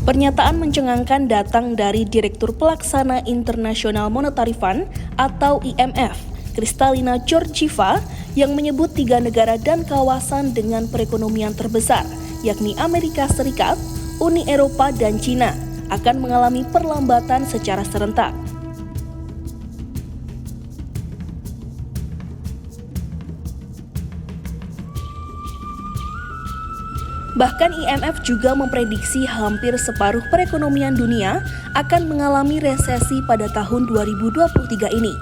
Pernyataan mencengangkan datang dari Direktur Pelaksana International Monetary Fund atau IMF, Kristalina Georgieva, yang menyebut 3 negara dan kawasan dengan perekonomian terbesar, yakni Amerika Serikat, Uni Eropa, dan Cina, akan mengalami perlambatan secara serentak. Bahkan IMF juga memprediksi hampir separuh perekonomian dunia akan mengalami resesi pada tahun 2023 ini.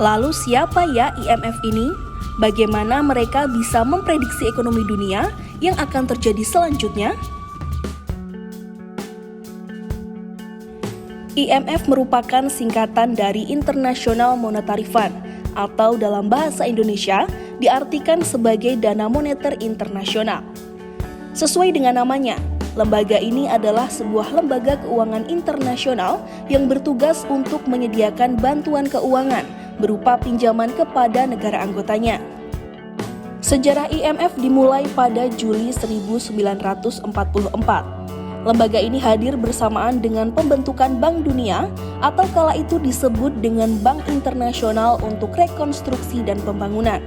Lalu siapa ya IMF ini? Bagaimana mereka bisa memprediksi ekonomi dunia yang akan terjadi selanjutnya? IMF merupakan singkatan dari International Monetary Fund atau dalam bahasa Indonesia diartikan sebagai Dana Moneter Internasional. Sesuai dengan namanya, lembaga ini adalah sebuah lembaga keuangan internasional yang bertugas untuk menyediakan bantuan keuangan berupa pinjaman kepada negara anggotanya. Sejarah IMF dimulai pada Juli 1944. Lembaga ini hadir bersamaan dengan pembentukan Bank Dunia atau kala itu disebut dengan Bank Internasional untuk Rekonstruksi dan Pembangunan.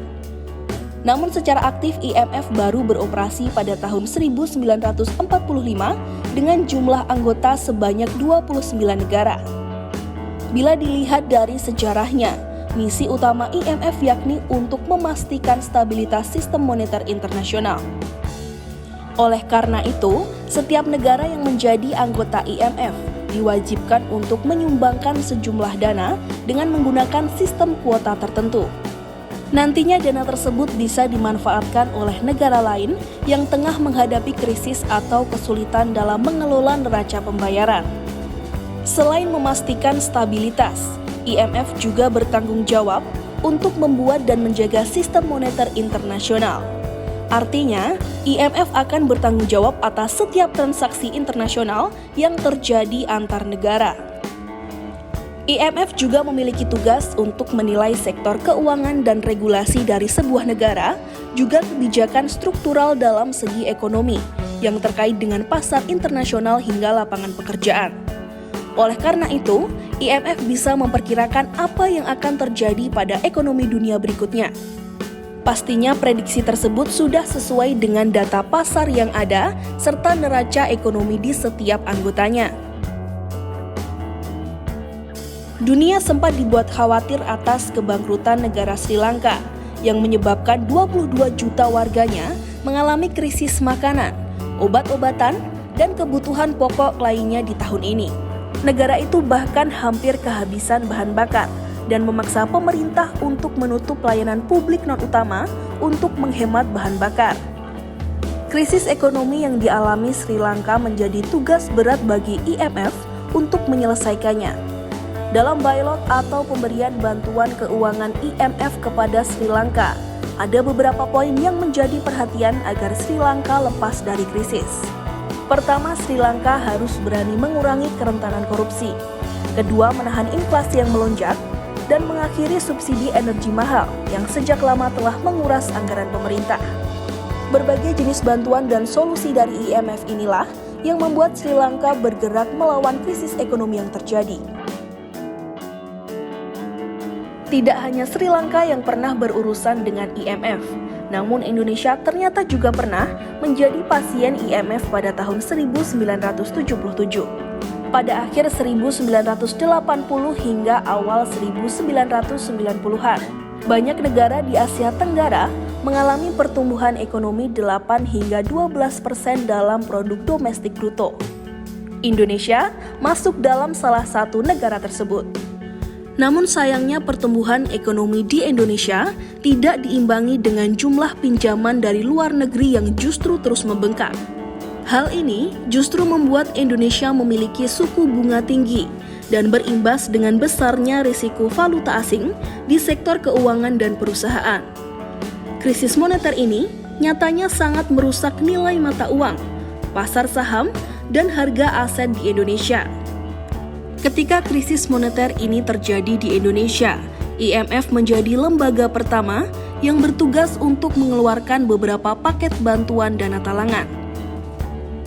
Namun secara aktif IMF baru beroperasi pada tahun 1945 dengan jumlah anggota sebanyak 29 negara. Bila dilihat dari sejarahnya, misi utama IMF yakni untuk memastikan stabilitas sistem moneter internasional. Oleh karena itu, setiap negara yang menjadi anggota IMF diwajibkan untuk menyumbangkan sejumlah dana dengan menggunakan sistem kuota tertentu. Nantinya dana tersebut bisa dimanfaatkan oleh negara lain yang tengah menghadapi krisis atau kesulitan dalam mengelola neraca pembayaran. Selain memastikan stabilitas, IMF juga bertanggung jawab untuk membuat dan menjaga sistem moneter internasional. Artinya, IMF akan bertanggung jawab atas setiap transaksi internasional yang terjadi antar negara. IMF juga memiliki tugas untuk menilai sektor keuangan dan regulasi dari sebuah negara, juga kebijakan struktural dalam segi ekonomi yang terkait dengan pasar internasional hingga lapangan pekerjaan. Oleh karena itu, IMF bisa memperkirakan apa yang akan terjadi pada ekonomi dunia berikutnya. Pastinya prediksi tersebut sudah sesuai dengan data pasar yang ada serta neraca ekonomi di setiap anggotanya. Dunia sempat dibuat khawatir atas kebangkrutan negara Sri Lanka yang menyebabkan 22 juta warganya mengalami krisis makanan, obat-obatan, dan kebutuhan pokok lainnya di tahun ini. Negara itu bahkan hampir kehabisan bahan bakar dan memaksa pemerintah untuk menutup pelayanan publik non-utama untuk menghemat bahan bakar. Krisis ekonomi yang dialami Sri Lanka menjadi tugas berat bagi IMF untuk menyelesaikannya. Dalam bailot atau pemberian bantuan keuangan IMF kepada Sri Lanka, ada beberapa poin yang menjadi perhatian agar Sri Lanka lepas dari krisis. Pertama, Sri Lanka harus berani mengurangi kerentanan korupsi. Kedua, menahan inflasi yang melonjak dan mengakhiri subsidi energi mahal yang sejak lama telah menguras anggaran pemerintah. Berbagai jenis bantuan dan solusi dari IMF inilah yang membuat Sri Lanka bergerak melawan krisis ekonomi yang terjadi. Tidak hanya Sri Lanka yang pernah berurusan dengan IMF, namun Indonesia ternyata juga pernah menjadi pasien IMF pada tahun 1977. Pada akhir 1980 hingga awal 1990-an, banyak negara di Asia Tenggara mengalami pertumbuhan ekonomi 8 hingga 12% dalam produk domestik bruto. Indonesia masuk dalam salah satu negara tersebut. Namun sayangnya pertumbuhan ekonomi di Indonesia tidak diimbangi dengan jumlah pinjaman dari luar negeri yang justru terus membengkak. Hal ini justru membuat Indonesia memiliki suku bunga tinggi dan berimbas dengan besarnya risiko valuta asing di sektor keuangan dan perusahaan. Krisis moneter ini nyatanya sangat merusak nilai mata uang, pasar saham, dan harga aset di Indonesia. Ketika krisis moneter ini terjadi di Indonesia, IMF menjadi lembaga pertama yang bertugas untuk mengeluarkan beberapa paket bantuan dana talangan.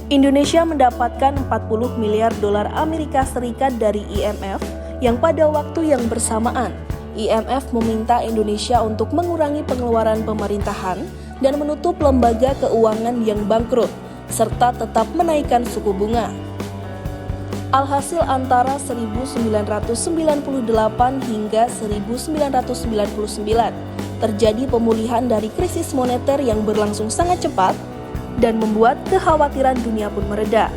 Indonesia mendapatkan 40 miliar dolar Amerika Serikat dari IMF yang pada waktu yang bersamaan IMF meminta Indonesia untuk mengurangi pengeluaran pemerintahan dan menutup lembaga keuangan yang bangkrut, serta tetap menaikkan suku bunga. Alhasil antara 1998 hingga 1999, terjadi pemulihan dari krisis moneter yang berlangsung sangat cepat dan membuat kekhawatiran dunia pun mereda.